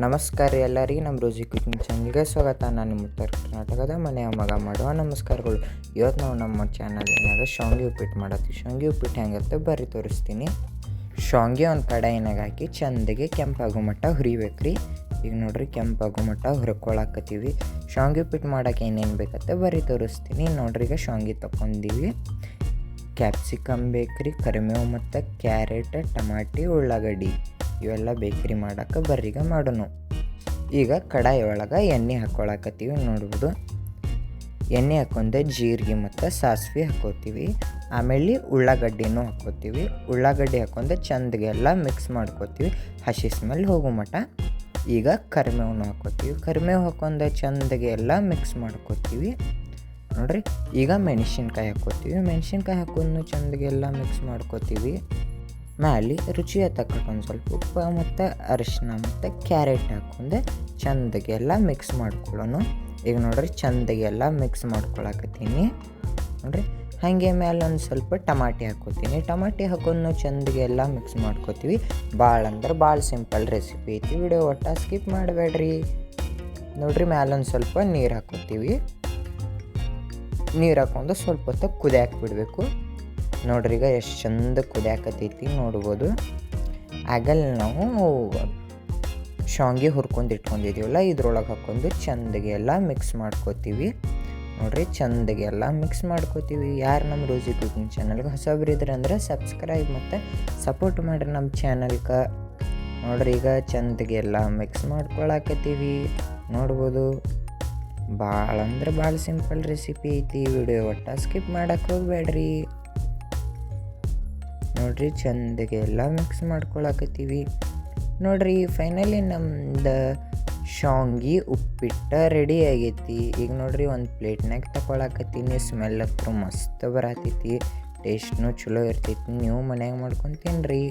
ನಮಸ್ಕಾರ ರೀ ಎಲ್ಲರಿಗೆ ನಮ್ಮ ರೋಜಿ ಕುಕಿಂಗ್ ಚಾನಲ್ಗೆ ಸ್ವಾಗತ. ನಾನು ನಿಮ್ಮ ಉತ್ತರ ಕರ್ನಾಟಕದ ಮನೆಯ ಮಗ ಮಾಡುವ ನಮಸ್ಕಾರಗಳು. ಇವತ್ತು ನಾವು ನಮ್ಮ ಚಾನಲ್ನಾಗ ಶಾವಿಗೆ ಉಪ್ಪಿಟ್ಟು ಮಾಡತ್ತೀವಿ. ಶಾವಿಗೆ ಉಪ್ಪಿಟ್ಟು ಹೆಂಗತ್ತೆ ಬರ್ರಿ ತೋರಿಸ್ತೀನಿ. ಶಾವಿಗೆ ಒಂದು ಕಡಾಯಿನಾಗ ಹಾಕಿ ಚೆಂದಗೆ ಕೆಂಪಾಗೋ ಮಟ್ಟ ಹುರಿಬೇಕು ರೀ. ಈಗ ನೋಡ್ರಿ ಕೆಂಪಾಗೋ ಮಟ್ಟ ಹುರ್ಕೊಳಕತ್ತೀವಿ. ಶಾವಿಗೆ ಉಪ್ಪಿಟ್ಟು ಮಾಡೋಕೆ ಏನೇನು ಬೇಕತ್ತೆ ಬರ್ರಿ ತೋರಿಸ್ತೀನಿ. ನೋಡ್ರಿ ಈಗ ಶಾವಿಗೆ ತೊಗೊಂಡಿವಿ. ಕ್ಯಾಪ್ಸಿಕಮ್ ಬೇಕ್ರಿ, ಕರಿಬೇವು ಮತ್ತು ಕ್ಯಾರೆಟ್, ಟಮಾಟಿ, ಉಳ್ಳಾಗಡ್ಡಿ ಇವೆಲ್ಲ ಬೇಕ್ರಿ ಮಾಡೋಕೆ ಬರ್ರೀಗ ಮಾಡೋಣ. ಈಗ ಕಡಾಯಿ ಒಳಗೆ ಎಣ್ಣೆ ಹಾಕ್ಕೊಳಕತ್ತೀವಿ. ನೋಡ್ಬೋದು ಎಣ್ಣೆ ಹಾಕೊಂಡೆ ಜೀರಿಗೆ ಮತ್ತು ಸಾಸಿವೆ ಹಾಕೋತೀವಿ. ಆಮೇಲೆ ಉಳ್ಳಾಗಡ್ಡಿನೂ ಹಾಕೋತೀವಿ. ಉಳ್ಳಾಗಡ್ಡಿ ಹಾಕೊಂಡೆ ಚೆಂದಗೆಲ್ಲ ಮಿಕ್ಸ್ ಮಾಡ್ಕೋತೀವಿ ಹಸಿ ಸ್ಮೆಲ್ ಹೋಗೋ ಮಟ್ಟ. ಈಗ ಕರಿಬೇವನ್ನ ಹಾಕೋತೀವಿ. ಕರಿಬೇವು ಹಾಕೊಂಡೆ ಚೆಂದಗೆ ಎಲ್ಲ ಮಿಕ್ಸ್ ಮಾಡ್ಕೋತೀವಿ. ನೋಡ್ರಿ ಈಗ ಮೆಣಸಿನ್ಕಾಯಿ ಹಾಕೋತೀವಿ. ಮೆಣಸಿನ್ಕಾಯಿ ಹಾಕೊಂಡು ಚೆಂದಗೆಲ್ಲ ಮಿಕ್ಸ್ ಮಾಡ್ಕೋತೀವಿ. ಮ್ಯಾಲೆ ರುಚಿಯ ತಕ್ಕಟ್ಟು ಒಂದು ಸ್ವಲ್ಪ ಉಪ್ಪು ಮತ್ತು ಅರಿಶಿನ ಮತ್ತು ಕ್ಯಾರೆಟ್ ಹಾಕೊಂಡೆ ಚೆಂದಗೆಲ್ಲ ಮಿಕ್ಸ್ ಮಾಡ್ಕೊಳ್ಳೋಣ. ಈಗ ನೋಡ್ರಿ ಚೆಂದಗೆಲ್ಲ ಮಿಕ್ಸ್ ಮಾಡ್ಕೊಳಕತ್ತೀನಿ. ನೋಡ್ರಿ ಹಾಗೆ ಮೇಲೆ ಒಂದು ಸ್ವಲ್ಪ ಟಮಾಟಿ ಹಾಕೋತೀನಿ. ಟಮಾಟಿ ಹಾಕೊಂಡು ಚೆಂದಗೆಲ್ಲ ಮಿಕ್ಸ್ ಮಾಡ್ಕೋತೀವಿ. ಭಾಳ ಅಂದ್ರೆ ಭಾಳ ಸಿಂಪಲ್ ರೆಸಿಪಿ ಐತಿ. ವಿಡಿಯೋ ಒಟ್ಟ ಸ್ಕಿಪ್ ಮಾಡಬೇಡ್ರಿ. ನೋಡ್ರಿ ಮ್ಯಾಲೊಂದು ಸ್ವಲ್ಪ ನೀರು ಹಾಕೋತೀವಿ. ನೀರು ಹಾಕೊಂಡು ಸ್ವಲ್ಪ ಹೊತ್ತು ಕುದಿಯಾಕೆ ಬಿಡಬೇಕು. ನೋಡ್ರಿ ಈಗ ಎಷ್ಟು ಚಂದ ಕುದಿಯಾಕತ್ತೈತಿ ನೋಡ್ಬೋದು. ಆಗಲ್ಲ ನಾವು ಶಾವಿಗೆ ಹುರ್ಕೊಂಡು ಇಟ್ಕೊಂಡಿದ್ದೀವಲ್ಲ ಇದ್ರೊಳಗೆ ಹಾಕೊಂಡು ಚೆಂದಗೆ ಎಲ್ಲ ಮಿಕ್ಸ್ ಮಾಡ್ಕೋತೀವಿ. ನೋಡ್ರಿ ಚೆಂದಗೆ ಎಲ್ಲ ಮಿಕ್ಸ್ ಮಾಡ್ಕೋತೀವಿ. ಯಾರು ನಮ್ಮ ರೋಜಿ ಕುಕಿಂಗ್ ಚಾನಲ್ಗೆ ಹೊಸಬ್ರಿದ್ರೆ ಅಂದ್ರೆ ಸಬ್ಸ್ಕ್ರೈಬ್ ಮತ್ತು ಸಪೋರ್ಟ್ ಮಾಡಿರಿ ನಮ್ಮ ಚಾನಲ್ಗೆ. ನೋಡ್ರಿ ಈಗ ಚೆಂದಗೆ ಎಲ್ಲ ಮಿಕ್ಸ್ ಮಾಡ್ಕೊಳಕತ್ತೀವಿ. ನೋಡ್ಬೋದು ಭಾಳ ಅಂದ್ರೆ ಭಾಳ ಸಿಂಪಲ್ ರೆಸಿಪಿ ಐತಿ. ವಿಡಿಯೋ ಒಟ್ಟ ಸ್ಕಿಪ್ ಮಾಡಕ್ಕೆ ಹೋಗ್ಬೇಡ್ರಿ. ನೋಡ್ರಿ ಚೆಂದಗೆ ಎಲ್ಲ ಮಿಕ್ಸ್ ಮಾಡ್ಕೊಳಕತ್ತೀವಿ. ನೋಡ್ರಿ ಫೈನಲಿ ನಮ್ದು ಶಾವಿಗೆ ಉಪ್ಪಿಟ್ಟು ರೆಡಿ ಆಗೈತಿ. ಈಗ ನೋಡ್ರಿ ಒಂದು ಪ್ಲೇಟ್ನಾಗ ತಗೊಳಕತ್ತೀನಿ. ಸ್ಮೆಲ್ ಹತ್ರ ಮಸ್ತ್ ಬರತೈತಿ. ಟೇಸ್ಟ್ನೂ ಚಲೋ ಇರ್ತೈತಿ. ನೀವು ಮನ್ಯಾಗ ಮಾಡ್ಕೊಂಡು ತಿನ್ನಿರಿ.